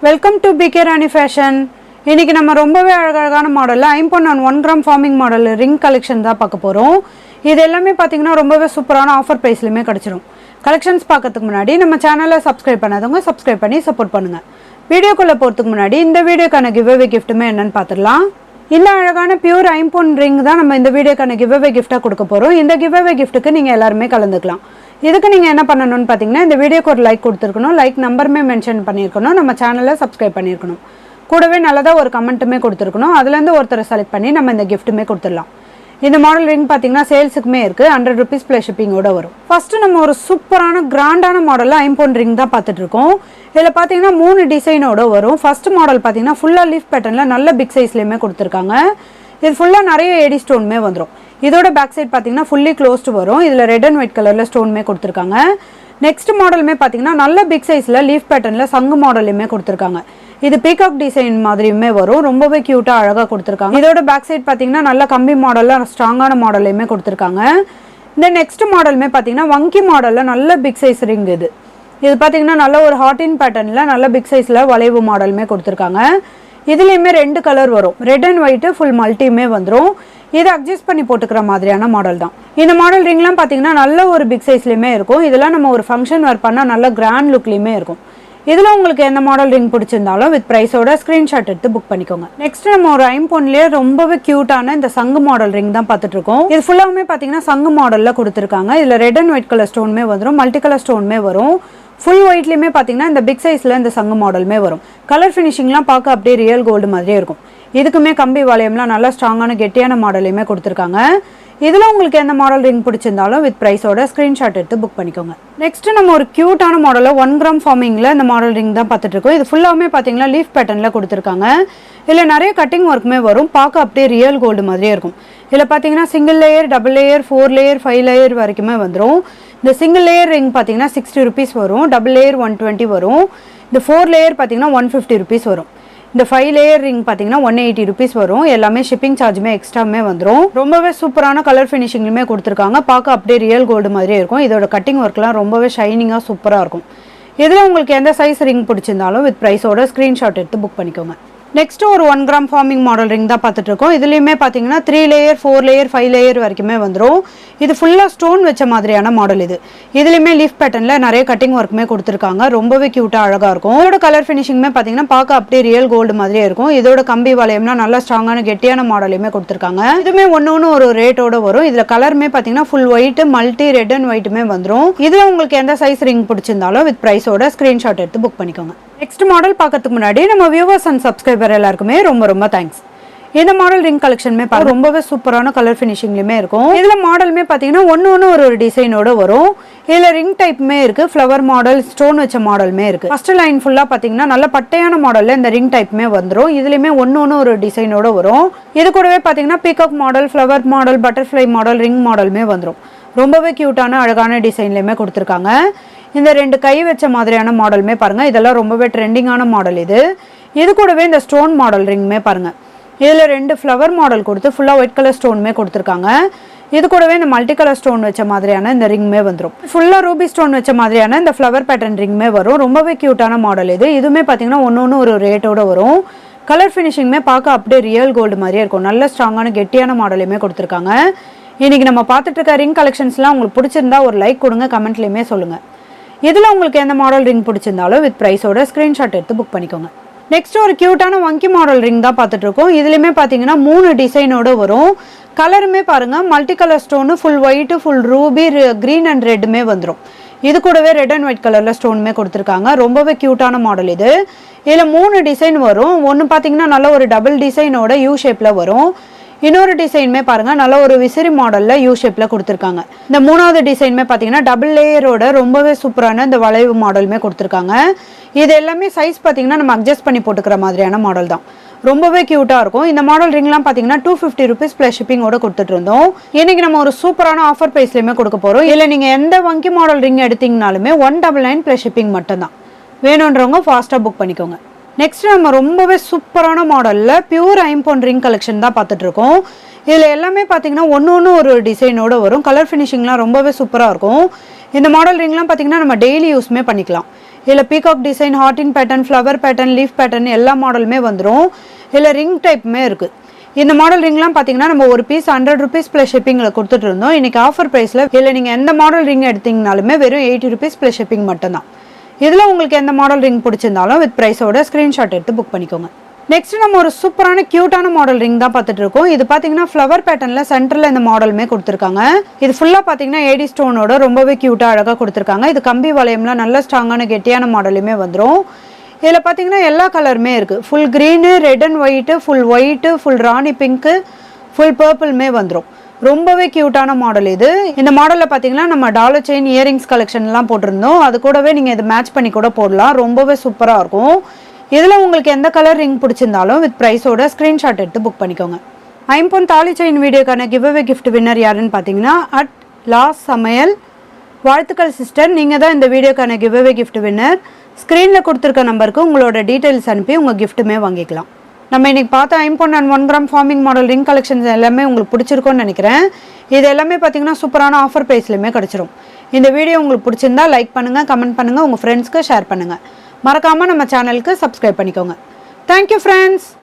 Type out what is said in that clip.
Welcome to PK Rani fashion. இன்றைக்கி நம்ம ரொம்பவே அழகழகான மாடலில் 5.1 gram forming model ring collection தான் பார்க்க போகிறோம். இது எல்லாமே பார்த்திங்கன்னா ரொம்பவே சூப்பரான ஆஃபர் ப்ரைஸ்லையுமே கிடச்சிரும். கலெக்ஷன்ஸ் பார்க்கறதுக்கு முன்னாடி நம்ம சேனலை சப்ஸ்கிரைப் பண்ணாதவங்க சப்ஸ்கிரைப் பண்ணி சப்போர்ட் பண்ணுங்கள். வீடியோக்குள்ளே போகிறதுக்கு முன்னாடி இந்த வீடியோக்கான கிவ்அவே கிஃப்ட்டுமே என்னென்னு பார்த்துடலாம். இந்த அழகான பியூர் 5 ரிங் தான் நம்ம இந்த வீடியோக்கான கிவ்அவே கிஃப்ட்டாக கொடுக்க போகிறோம். இந்த கிவ்அவே கிஃப்ட்டுக்கு நீங்கள் எல்லாருமே கலந்துக்கலாம். இதுக்கு நீங்கள் என்ன பண்ணணும்னு பார்த்தீங்கன்னா, இந்த வீடியோக்கு ஒரு லைக் கொடுத்துருக்கணும், லைக் நம்பருமே மென்ஷன் பண்ணியிருக்கணும், நம்ம சேனலை சப்ஸ்கிரைப் பண்ணியிருக்கணும், கூடவே நல்லதாக ஒரு கமெண்ட்டுமே கொடுத்துருக்கணும். அதுலேருந்து ஒருத்தரை செலக்ட் பண்ணி நம்ம இந்த கிஃப்ட்டுமே கொடுத்துடலாம். இந்த மாடல் ரிங் பார்த்தீங்கன்னா சேல்ஸுக்குமே இருக்குது, 100 rupees ப்ளஸ் ஷிப்பிங்கோட வரும். ஃபஸ்ட்டு நம்ம ஒரு சூப்பரான கிராண்டான மாடலில் 5 ரிங் தான் பார்த்துட்ருக்கோம். இதில் பார்த்தீங்கன்னா 3 டிசைனோட வரும். ஃபஸ்ட் மாடல் பார்த்தீங்கன்னா ஃபுல்லாக லீஃப் பேட்டர்னில் நல்ல பிக் சைஸ்லேயுமே கொடுத்துருக்காங்க. இது ஃபுல்லாக நிறைய ஏடி ஸ்டோனுமே வந்துடும். இதோட பேக் சைட் பார்த்தீங்கன்னா ஃபுல்லி க்ளோஸ்டு வரும். இதில் ரெட் அண்ட் ஒயிட் கலரில் ஸ்டோனுமே கொடுத்துருக்காங்க. நெக்ஸ்ட் மாடலுமே பார்த்தீங்கன்னா நல்ல பிக் சைஸில் லீஃப் பேட்டர்னில் சங்கு மாடலுமே கொடுத்துருக்காங்க. இது பீகாக் டிசைன் மாதிரியுமே வரும். ரொம்பவே க்யூட்டாக அழகாக கொடுத்துருக்காங்க. இதோட பேக் சைட் பார்த்தீங்கன்னா நல்ல கம்பி மாடலில் ஸ்ட்ராங்கான மாடலையுமே கொடுத்துருக்காங்க. இந்த நெக்ஸ்ட் மாடலுமே பார்த்தீங்கன்னா வங்கி மாடலில் நல்ல பிக் சைஸ் ரிங். இது பார்த்தீங்கன்னா நல்ல ஒரு ஹாட்டின் பேட்டர்னில் நல்ல பிக் சைஸில் வளைவு மாடலுமே கொடுத்துருக்காங்க. இதுலேயுமே 2 கலர் வரும், ரெட் அண்ட் ஒயிட்டு ஃபுல் மல்டியுமே வந்துடும். இதை அட்ஜஸ்ட் பண்ணி போட்டுக்கிற மாதிரியான மாடல் தான். இந்த மாடல் ரிங்லாம் பார்த்தீங்கன்னா நல்ல ஒரு பிக் சைஸ்லையுமே இருக்கும். இதெல்லாம் நம்ம ஒரு ஃபங்க்ஷன் வேர் பண்ணால் நல்ல கிராண்ட் லுக்லேயுமே இருக்கும். இதில் உங்களுக்கு எந்த மாடல் ரிங் பிடிச்சிருந்தாலும் வித் ப்ரைஸோட ஸ்க்ரீன்ஷாட் எடுத்து புக் பண்ணிக்கோங்க. நெக்ஸ்ட் நம்ம ஒரு 5 ரொம்பவே க்யூட்டான இந்த சங்கு மாடல் ரிங் தான் பார்த்துட்ருக்கோம். இது ஃபுல்லாகவே பார்த்தீங்கன்னா சங்கு மாடலில் கொடுத்துருக்காங்க. இதில் ரெட் அண்ட் ஒயிட் கலர் ஸ்டோனுமே வந்துடும், மல்டி கலர் ஸ்டோனுமே வரும். ஃபுல் ஒயிட்லேயுமே பார்த்தீங்கன்னா இந்த பிக் சைஸில் இந்த சங்கு மாடலுமே வரும். கலர் ஃபினிஷிங்லாம் பார்க்க அப்படியே ரியல் கோல்டு மாதிரியே இருக்கும். இதுக்குமே கம்பி வளையம்லாம் நல்லா ஸ்ட்ராங்கான கெட்டியான மாடலையுமே கொடுத்துருக்காங்க. இதில் உங்களுக்கு எந்த மாடல் ரிங் பிடிச்சிருந்தாலும் வித் ப்ரைஸோட ஸ்க்ரீன்ஷாட் எடுத்து புக் பண்ணிக்கோங்க. நெக்ஸ்ட்டு நம்ம ஒரு க்யூட்டான மாடலில் 1 கிராம் ஃபார்மிங்கில் இந்த மாடல் ரிங் தான் பார்த்துட்ருக்கோம். இது ஃபுல்லாகவே பார்த்தீங்கன்னா லீஃப் பேட்டர்னில் கொடுத்துருக்காங்க. இதில் நிறைய கட்டிங் ஒர்க்குமே வரும், பார்க்க அப்படியே ரியல் கோல்டு மாதிரியே இருக்கும். இதில் பார்த்தீங்கன்னா single layer, double layer, 4 layer, 5 layer வரைக்குமே வந்துடும். இந்த சிங்கிள் லேயர் ரிங் பார்த்தீங்கன்னா 60 rupees வரும், டபுள் லேயர் 120 வரும். இந்த 4 லேயர் பார்த்தீங்கன்னா 150 rupees வரும். இந்த 5 லேயர் ரிங் பார்த்தீங்கன்னா 180 rupees வரும். எல்லாமே ஷிப்பிங் சார்ஜுமே எக்ஸ்ட்ராமே வந்துடும். ரொம்பவே சூப்பரான கலர் ஃபினிஷிங்லுமே கொடுத்துருக்காங்க, பார்க்க அப்படியே ரியல் கோல்டு மாதிரியே இருக்கும். இதோட கட்டிங் ஒர்க்லாம் ரொம்பவே ஷைனிங்காக சூப்பராக இருக்கும். இதில் உங்களுக்கு எந்த சைஸ் ரிங் பிடிச்சிருந்தாலும் வித் ப்ரைஸோட ஸ்க்ரீன்ஷாட் எடுத்து புக் பண்ணிக்கோங்க. நெக்ஸ்ட் ஒரு 1 கிராம் ஃபார்மிங் மாடல் ரிங் தான் பார்த்துட்ருக்கோம். இதுலேயுமே பார்த்தீங்கன்னா 3 லேயர், 4 லேயர், 5 லேயர் வரைக்குமே வந்துடும். இது ஃபுல்லாக ஸ்டோன் வச்ச மாதிரியான மாடல். இதுலேயுமே லீஃப் பேட்டர்னில் நிறைய கட்டிங் ஒர்க்குமே கொடுத்துருக்காங்க. ரொம்பவே க்யூட்டாக அழகாக இருக்கும். இதோட கலர் ஃபினிஷிங்குமே பார்த்தீங்கன்னா பார்க்க அப்படியே ரியல் கோல்டு மாதிரியே இருக்கும். இதோட கம்பி வளையம்லாம் நல்லா ஸ்ட்ராங்கான கெட்டியான மாடலையுமே கொடுத்துருக்காங்க. இதுவுமே ஒன்று ஒரு ரேட்டோட வரும். இதில் கலருமே பார்த்தீங்கன்னா full white, multi, red and ஒயிட்டுமே வந்துடும். இதில் உங்களுக்கு எந்த சைஸ் ரிங் பிடிச்சிருந்தாலும் வித் ப்ரைஸோட ஸ்க்ரீன்ஷாட் எடுத்து புக் பண்ணிக்கோங்க. நெக்ஸ்ட் மாடல் பார்க்கறதுக்கு முன்னாடி நம்ம வியூவர்ஸ் அண்ட் சப்ஸ்கிரைபர் எல்லாருக்குமே ரொம்ப தேங்க்ஸ். இந்த மாடல் ரிங் கலெக்ஷனுமே ரொம்பவே சூப்பரான கலர் ஃபினிஷிங்லையுமே இருக்கும். இதில் மாடலுமே பார்த்தீங்கன்னா ஒன்று ஒரு டிசைனோட வரும். இதில் ரிங் டைப்புமே இருக்குது, ஃப்ளவர் மாடல், ஸ்டோன் வச்ச மாடலுமே இருக்குது. ஃபர்ஸ்ட் லைன் ஃபுல்லாக பார்த்தீங்கன்னா நல்ல பட்டையான மாடலில் இந்த ரிங் டைப்புமே வந்துடும். இதுலேயுமே ஒன்று ஒரு டிசைனோட வரும். இது கூடவே பார்த்தீங்கன்னா peacock model, flower model, butterfly model, ring மாடலுமே வந்துடும். ரொம்பவே க்யூட்டான அழகான டிசைன்லையுமே கொடுத்துருக்காங்க. இந்த 2 கை வச்ச மாதிரியான மாடலுமே பாருங்கள், இதெல்லாம் ரொம்பவே ட்ரெண்டிங்கான மாடல். இது கூடவே இந்த ஸ்டோன் மாடல் ரிங்குமே பாருங்கள். இதில் 2 ஃப்ளவர் மாடல் கொடுத்து ஃபுல்லாக ஒயிட் கலர் ஸ்டோனுமே கொடுத்துருக்காங்க. இது கூடவே இந்த மல்டி கலர் ஸ்டோன் வச்ச மாதிரியான இந்த ரிங்குமே வந்துடும். ஃபுல்லாக ரூபி ஸ்டோன் வச்ச மாதிரியான இந்த ஃப்ளவர் பேட்டர்ன் ரிங்குமே வரும். ரொம்பவே க்யூட்டான மாடல். இதுவுமே பார்த்தீங்கன்னா ஒன்று ஒரு ரேட்டோட வரும். கலர் ஃபினிஷிங்குமே பார்க்க அப்படியே ரியல் கோல்டு மாதிரியே இருக்கும். நல்ல ஸ்ட்ராங்கான கெட்டியான மாடலையுமே கொடுத்துருக்காங்க. இன்றைக்கி நம்ம பார்த்துட்டு இருக்க ரிங் கலெக்ஷன்ஸ்லாம் உங்களுக்கு பிடிச்சிருந்தா ஒரு லைக் கொடுங்க, கமெண்ட்லேயுமே சொல்லுங்கள். இதில் உங்களுக்கு எந்த மாடல் ரிங் பிடிச்சிருந்தாலும் வித் ப்ரைஸோட ஸ்க்ரீன்ஷாட் எடுத்து புக் பண்ணிக்கோங்க. நெக்ஸ்ட் ஒரு க்யூட்டான வங்கி மாடல் ரிங் தான் பார்த்துட்ருக்கோம். இதுலேயுமே பார்த்தீங்கன்னா 3 டிசைனோட வரும். கலருமே பாருங்கள், multi colour stone, full white, full ruby, green and ரெட்டுமே வந்துடும். இது கூடவே ரெட் அண்ட் ஒயிட் கலரில் ஸ்டோனுமே கொடுத்துருக்காங்க. ரொம்பவே க்யூட்டான மாடல். இதில் 3 டிசைன் வரும். ஒன்று பார்த்தீங்கன்னா நல்ல ஒரு டபுள் டிசைனோட யூ ஷேப்பில் வரும். இன்னொரு டிசைனுமே பாருங்கள், நல்ல ஒரு விசிறி மாடலில் யூ ஷேப்பில் கொடுத்துருக்காங்க. இந்த 3வது டிசைனுமே பார்த்தீங்கன்னா டபுள் லேயரோட ரொம்பவே சூப்பரான இந்த வளைவு மாடலுமே கொடுத்துருக்காங்க. இது எல்லாமே சைஸ் பார்த்தீங்கன்னா நம்ம அட்ஜஸ்ட் பண்ணி போட்டுக்கிற மாதிரியான மாடல் தான். ரொம்பவே க்யூட்டாக இருக்கும். இந்த மாடல் ரிங்லாம் பார்த்தீங்கன்னா 250 rupees ப்ளஸ் ஷிப்பிங்கோட கொடுத்துட்டு இருந்தோம். இன்றைக்கி நம்ம ஒரு சூப்பரான ஆஃபர் ப்ரைஸ்லையுமே கொடுக்க போகிறோம். இல்லை நீங்கள் எந்த வங்கி மாடல் ரிங் எடுத்தீங்கனாலுமே 199 ப்ளஸ் ஷிப்பிங் மட்டும்தான். வேணுன்றவங்க ஃபாஸ்ட்டாக புக் பண்ணிக்கோங்க. நெக்ஸ்ட் நம்ம ரொம்பவே சூப்பரான மாடலில் பியூர் 5 ரிங் கலெக்ஷன் தான் பார்த்துட்ருக்கோம். இதில் எல்லாமே பார்த்தீங்கன்னா ஒன்று ஒரு டிசைனோட வரும். கலர் ஃபினிஷிங்லாம் ரொம்பவே சூப்பராக இருக்கும். இந்த மாடல் ரிங்லாம் பார்த்தீங்கன்னா நம்ம டெய்லி யூஸ்மே பண்ணிக்கலாம். இதில் peacock design, heart pattern, flower pattern, leaf pattern எல்லா மாடலுமே வந்துடும். இதில் ரிங் டைப்புமே இருக்குது. இந்த மாடல் ரிங்லாம் பார்த்தீங்கன்னா நம்ம ஒரு பீஸ் 100 rupees ப்ளஸ் ஷிப்பிங்கில் கொடுத்துட்டு இருந்தோம். இன்றைக்கி ஆஃபர் ப்ரைஸில் இல்லை நீங்கள் எந்த மாடல் ரிங் எடுத்திங்கனாலுமே வெறும் 80 rupees ப்ளஸ் ஷிப்பிங் மட்டும்தான். இதில் உங்களுக்கு எந்த மாடல் ரிங் பிடிச்சிருந்தாலும் வித் ப்ரைஸோட ஸ்க்ரீன்ஷாட் எடுத்து புக் பண்ணிக்கோங்க. நெக்ஸ்ட் நம்ம ஒரு சூப்பரான க்யூட்டான மாடல் ரிங் தான் பார்த்துட்டு இருக்கோம். இது பார்த்தீங்கன்னா ஃப்ளவர் பேட்டர்னில் சென்டரில் இந்த மாடலுமே கொடுத்துருக்காங்க. இது ஃபுல்லாக பார்த்தீங்கன்னா ஏடி ஸ்டோனோட ரொம்பவே க்யூட்டாக அழகாக கொடுத்துருக்காங்க. இது கம்பி வளையம்லாம் நல்ல ஸ்ட்ராங்கான கெட்டியான மாடலுமே வந்துடும். இதில் பார்த்தீங்கன்னா எல்லா கலருமே இருக்குது. Full green, red and white, full white, full rani pink, full பர்பிள்மே வந்துடும். ரொம்பவே க்யூட்டான மாடல் இது. இந்த மாடலில் பார்த்தீங்கன்னா நம்ம டாலர் செயின், இயரிங்ஸ் கலெக்ஷன்லாம் போட்டிருந்தோம். அது கூடவே நீங்கள் இதை மேட்ச் பண்ணி கூட போடலாம். ரொம்பவே சூப்பராக இருக்கும். இதில் உங்களுக்கு எந்த கலர் ரிங் பிடிச்சிருந்தாலும் வித் ப்ரைஸோட ஸ்க்ரீன்ஷாட் எடுத்து புக் பண்ணிக்கோங்க. ஐம்பொன் தாலி செயின் வீடியோக்கான கிவ்அவே கிஃப்ட் வின்னர் யாருன்னு பார்த்தீங்கன்னா லாஸ் சமையல். வாழ்த்துக்கள் சிஸ்டர், நீங்கள் தான் இந்த வீடியோக்கான கிவ்அவே கிஃப்ட் வின்னர். ஸ்க்ரீனில் கொடுத்துருக்க நம்பருக்கு உங்களோட டீட்டெயில்ஸ் அனுப்பி உங்கள் கிஃப்ட்டுமே வாங்கிக்கலாம். நம்ம இன்றைக்கி பார்த்த ஐம்பொன் and 1 gram forming model ring collections எல்லாமே உங்களுக்கு பிடிச்சிருக்கும்னு நினைக்கிறேன். இது எல்லாமே பார்த்தீங்கன்னா சூப்பரான ஆஃபர் ப்ரைஸ்லையுமே கிடச்சிரும். இந்த வீடியோ உங்களுக்கு பிடிச்சிருந்தா லைக் பண்ணுங்கள், கமெண்ட் பண்ணுங்கள், உங்கள் ஃப்ரெண்ட்ஸ்க்கு ஷேர் பண்ணுங்கள். மறக்காமல் நம்ம சேனலுக்கு சப்ஸ்கிரைப் பண்ணிக்கோங்க. Thank you friends.